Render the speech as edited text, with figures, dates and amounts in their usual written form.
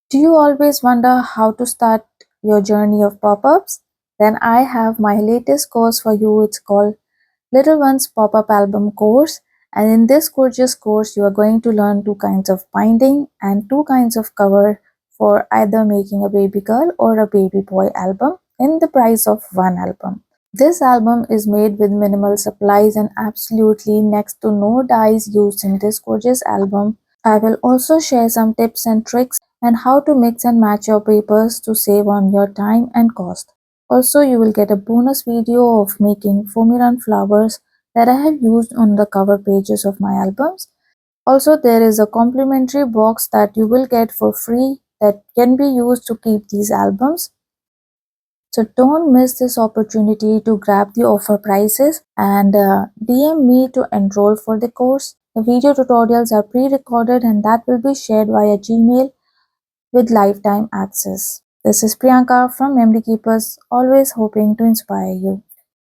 Do you always wonder how to start your journey of pop-ups? Then I have my latest course for you. It's called Little One's Pop-Up Album Course. And in this gorgeous course, you are going to learn two kinds of binding and two kinds of cover for either making a baby girl or a baby boy album in the price of one album. This album is made with minimal supplies and absolutely next to no dyes used in this gorgeous album. I will also share some tips and tricks and how to mix and match your papers to save on your time and cost. Also, you will get a bonus video of making foamy run flowers that I have used on the cover pages of my albums. Also, there is a complimentary box that you will get for free that can be used to keep these albums. So don't miss this opportunity to grab the offer prices and DM me to enroll for the course. The video tutorials are pre-recorded and that will be shared via Gmail with lifetime access. This is Priyanka from Memory Keepers, always hoping to inspire you.